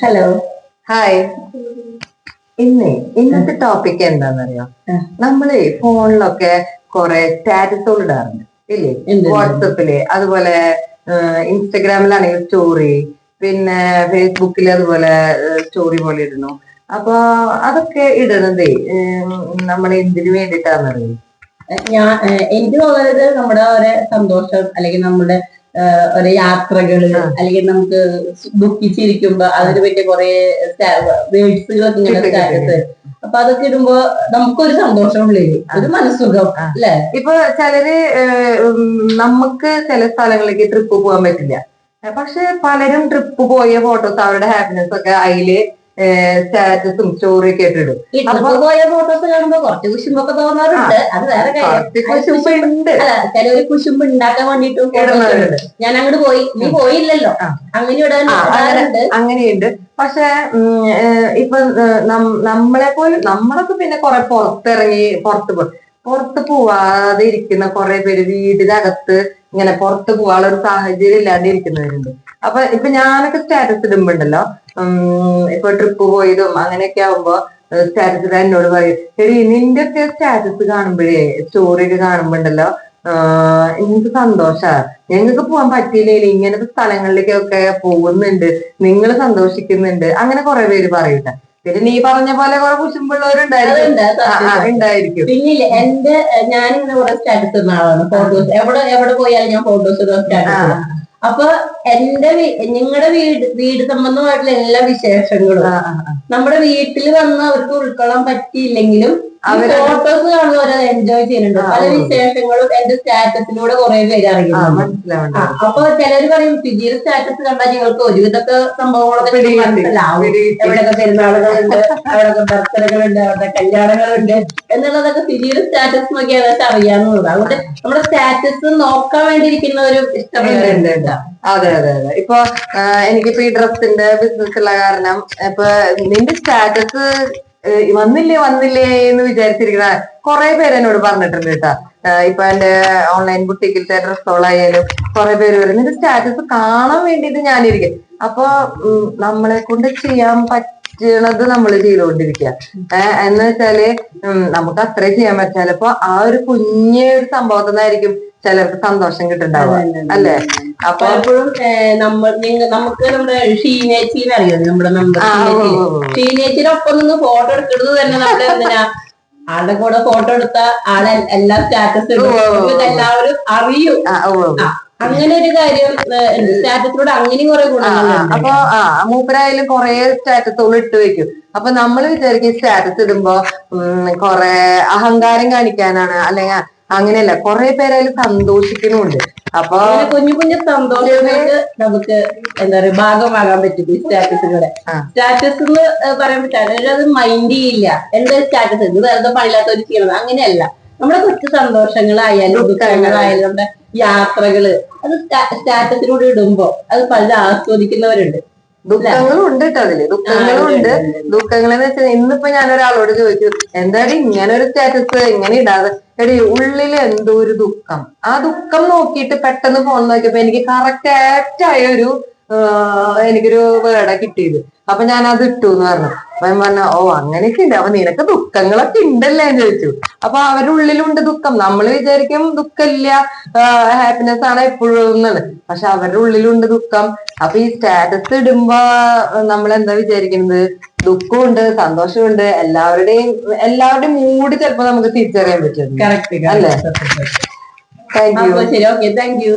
Hello. Hi. ഇന്നത്തെ topic എന്താണെന്നറിയോ? നമ്മള് ഫോണിലൊക്കെ കുറെ സ്റ്റാറ്റസുകൾ ഇടാറുണ്ട് ഇല്ലേ? വാട്സപ്പില്, അതുപോലെ ഇൻസ്റ്റഗ്രാമിലാണെങ്കിൽ സ്റ്റോറി, പിന്നെ ഫേസ്ബുക്കിൽ അതുപോലെ സ്റ്റോറി പോലെ ഇടുന്നു. അപ്പൊ അതൊക്കെ ഇടുന്നതേ നമ്മൾ എന്തിനു വേണ്ടിയിട്ടാണെന്നറിയോ? ഞാൻ എനിക്ക് തോന്നുന്നത് നമ്മുടെ ഒരു സന്തോഷം, അല്ലെങ്കിൽ നമ്മുടെ ഒരു യാത്രകള്, അല്ലെങ്കിൽ നമുക്ക് ദുഃഖിച്ചിരിക്കുമ്പോ അതിന് പറ്റിയ കുറെ വേഡ്സുകളൊക്കെ ഇങ്ങനെ സ്റ്റാറ്റസ്. അപ്പൊ അതൊക്കെ ഇടുമ്പോ നമുക്കൊരു സന്തോഷം ഉള്ളില്, ഒരു മനസ്സുഖം അല്ലെ? ഇപ്പൊ ചിലര് നമുക്ക് ചില സ്ഥലങ്ങളിലേക്ക് ട്രിപ്പ് പോകാൻ പറ്റില്ല, പക്ഷെ പലരും ട്രിപ്പ് പോയ ഫോട്ടോസ് അവരുടെ ഹാപ്പിനെസ് ഒക്കെ അതില് സ്റ്റാറ്റസും സ്റ്റോറി ഒക്കെ ഇട്ടിടും. ട്രിപ്പ് പോയ ഫോട്ടോസ് കാണുമ്പോ കുറച്ച് കുശുമ്പൊക്കെ തോന്നാറുണ്ട്, അത് വേറെ കാര്യം. ചിലവര് കുശുമ്പ് ഉണ്ടാക്കാൻ വേണ്ടിട്ട് ഞാൻ അങ്ങോട്ട് പോയി, നീ പോയില്ലല്ലോ, അങ്ങനെ ഇടാറുണ്ട്. അങ്ങനെയുണ്ട്. പക്ഷെ ഇപ്പൊ നമ്മളെ പോലും നമ്മളൊക്കെ പിന്നെ കുറെ പുറത്തിറങ്ങി പുറത്ത് പോവാതെ ഇരിക്കുന്ന കുറെ പേര് വീടിനകത്ത് ഇങ്ങനെ പുറത്ത് പോകാനുള്ള ഒരു സാഹചര്യം ഇല്ലാതെ ഇരിക്കുന്നവരുണ്ട്. അപ്പൊ ഇപ്പൊ ഞാനൊക്കെ സ്റ്റാറ്റസ് ഇടുമ്പോണ്ടല്ലോ, ഇപ്പൊ ട്രിപ്പ് പോയതും അങ്ങനെയൊക്കെ ആവുമ്പോ സ്റ്റാറ്റസ് ഇടാൻ എന്നോട് പറയും, എടി നിന്റെ ഒക്കെ സ്റ്റാറ്റസ് കാണുമ്പോഴേ, സ്റ്റോറി ഒക്കെ കാണുമ്പോണ്ടല്ലോ എനിക്ക് സന്തോഷാ, ഞങ്ങൾക്ക് പോകാൻ പറ്റിയില്ലേ, ഇങ്ങനത്തെ സ്ഥലങ്ങളിലേക്കൊക്കെ പോകുന്നുണ്ട്, നിങ്ങൾ സന്തോഷിക്കുന്നുണ്ട്, അങ്ങനെ കുറെ പേര് പറയട്ടെ. പിന്നെ നീ പറഞ്ഞ പോലെ കുറെ കുശുമ്പുള്ളവരുണ്ടായിരിക്കും. പിന്നില്ല ഞാനിങ്ങനെ കുറെ സ്റ്റാറ്റസ് ഇടുന്ന ആളാണ്. ഫോട്ടോസ് എവിടെ പോയാലും ഞാൻ ഫോട്ടോസ് ഇടുന്ന സ്റ്റാറ്റസ്. അപ്പൊ നിങ്ങളുടെ വീട് സംബന്ധമായിട്ടുള്ള എല്ലാ വിശേഷങ്ങളും നമ്മുടെ വീട്ടിൽ വന്ന് അവർക്ക് ഉൾക്കൊള്ളാൻ പറ്റിയില്ലെങ്കിലും ഫോട്ടോസ് കാണുമ്പോൾ അവരത് എൻജോയ് ചെയ്യുന്നുണ്ട്. പല വിശേഷങ്ങളും എന്റെ സ്റ്റാറ്റസിലൂടെ കുറെ പേര് അറിയുന്നുണ്ട്. അപ്പൊ ചിലര് പറയും, ഫിജിയുടെ സ്റ്റാറ്റസ് കണ്ടാൽ ഞങ്ങൾക്ക് ഒരുവിധമൊക്കെ സംഭവങ്ങളൊക്കെ മനസ്സിലാവും, എവിടെയൊക്കെ പെരുന്നാളുകളുണ്ട്, എവിടെയൊക്കെ ബർത്ത്ഡേകളുണ്ട്, അവിടെ കല്യാണങ്ങളുണ്ട് എന്നുള്ളതൊക്കെ ഫിജിയുടെ സ്റ്റാറ്റസ് നോക്കി ഏകദേശം അറിയാവുന്നതാണ്. അതുകൊണ്ട് നമ്മുടെ സ്റ്റാറ്റസ് നോക്കാൻ വേണ്ടിയിരിക്കുന്ന ഒരു ഇഷ്ടപ്പെടുന്നുണ്ട്. അതെ അതെ അതെ. ഇപ്പൊ എനിക്കിപ്പോ ഈ ഡ്രസ്സിന്റെ ബിസിനസ് ഉള്ള കാരണം ഇപ്പൊ നിന്റെ സ്റ്റാറ്റസ് വന്നില്ലേ എന്ന് വിചാരിച്ചിരിക്കുന്ന കുറെ പേര് എന്നോട് പറഞ്ഞിട്ടുണ്ട് കേട്ടാ. ഇപ്പൊ എന്റെ ഓൺലൈൻ ബുട്ടിക്കിലത്തെ ഡ്രസ്സുകളായാലും കുറെ പേര് വരും, നിന്റെ സ്റ്റാറ്റസ് കാണാൻ വേണ്ടിയിട്ട് ഞാനിരിക്കും. അപ്പൊ നമ്മളെ കൊണ്ട് ചെയ്യാൻ പറ്റണത് നമ്മൾ ചെയ്തുകൊണ്ടിരിക്കുക. എന്ന് വെച്ചാല് നമുക്ക് അത്രേ ചെയ്യാൻ പറ്റും. ചിലപ്പോ ആ ഒരു കുഞ്ഞൊരു സംഭവത്തിനായിരിക്കും ചിലർക്ക് സന്തോഷം കിട്ടുന്നുണ്ടാവുക, അല്ലെ? അപ്പൊ എപ്പോഴും നമുക്ക് നമ്മുടെ ഷീനേച്ചിനെ അറിയാം, നമ്മുടെ മെമ്പർ ഷീനേച്ചിയുടെ ഒപ്പം നിന്ന് ഫോട്ടോ എടുക്കുന്നത് തന്നെ നമ്മുടെ എന്തിനാ, ആളുടെ കൂടെ ഫോട്ടോ എടുത്ത ആളെ എല്ലാ സ്റ്റാറ്റസും എല്ലാവരും അറിയും. അങ്ങനെ ഒരു കാര്യം സ്റ്റാറ്റസിലൂടെ അങ്ങനെ കുറെ ഗുണങ്ങളുണ്ട്. അപ്പൊ മൂപ്പരായാലും കുറെ സ്റ്റാറ്റസുകൾ ഇട്ട് വെക്കും. അപ്പൊ നമ്മൾ വിചാരിക്കും സ്റ്റാറ്റസ് ഇടുമ്പോ കുറെ അഹങ്കാരം കാണിക്കാനാണ്, അല്ലെങ്കിൽ അങ്ങനെയല്ല, കുറെ പേരായാലും സന്തോഷിക്കുന്നുണ്ട്. അപ്പൊ കുഞ്ഞു കുഞ്ഞു സന്തോഷങ്ങൾക്ക് നമുക്ക് എന്താ പറയുക ഭാഗമാകാൻ പറ്റും ഈ സ്റ്റാറ്റസിലൂടെ. സ്റ്റാറ്റസ് എന്ന് പറയാൻ പറ്റില്ല, അത് മൈൻഡ് ചെയ്യില്ല, എന്താ സ്റ്റാറ്റസ് ഇത് വെറുതെ പണിയില്ലാത്തവർ ചെയ്യണത്, അങ്ങനെയല്ല. നമ്മുടെ കൊച്ചു സന്തോഷങ്ങളായാലും ദുഃഖങ്ങളായാലും നമ്മുടെ യാത്രകള് അത് സ്റ്റാറ്റസിലൂടെ ഇടുമ്പോ അത് പലരും ആസ്വദിക്കുന്നവരുണ്ട്. ദുഃഖങ്ങളും ഉണ്ട് കേട്ടോ അതില്, ദുഃഖങ്ങളും ഉണ്ട്. ദുഃഖങ്ങളെന്ന് വെച്ചാൽ ഇന്നിപ്പോ ഞാൻ ഒരാളോട് ചോദിച്ചു, എന്തായാലും ഇങ്ങനെ ഒരു സ്റ്റാറ്റസ് ഇങ്ങനെ ഇടാതെ, എടി ഉള്ളില് എന്തോ ഒരു ദുഃഖം, ആ ദുഃഖം നോക്കിയിട്ട് പെട്ടെന്ന് ഫോൺ നോക്കിയപ്പോ എനിക്ക് കറക്റ്റ് ആപ്റ്റായ എനിക്കൊരു വേർഡാ കിട്ടിയത്. അപ്പൊ ഞാൻ അത് ഇട്ടു എന്ന് പറഞ്ഞു. അപ്പൊ ഞാൻ പറഞ്ഞു, ഓ അങ്ങനെയൊക്കെ ഉണ്ട്, അപ്പൊ നിനക്ക് ദുഃഖങ്ങളൊക്കെ ഉണ്ടല്ലേ എന്ന് ചോദിച്ചു. അപ്പൊ അവരുടെ ഉള്ളിലുണ്ട് ദുഃഖം. നമ്മൾ വിചാരിക്കും ദുഃഖമില്ല, ഹാപ്പിനെസ് ആണ് എപ്പോഴും എന്നുള്ളത്, പക്ഷെ അവരുടെ ഉള്ളിലുണ്ട് ദുഃഖം. അപ്പൊ ഈ സ്റ്റാറ്റസ് ഇടുമ്പോ നമ്മൾ എന്താ വിചാരിക്കുന്നത്, ദുഃഖമുണ്ട്, സന്തോഷമുണ്ട്, എല്ലാവരുടെയും മൂഡ് ചിലപ്പോ നമുക്ക് തിരിച്ചറിയാൻ പറ്റും, അല്ലേ? Thank you.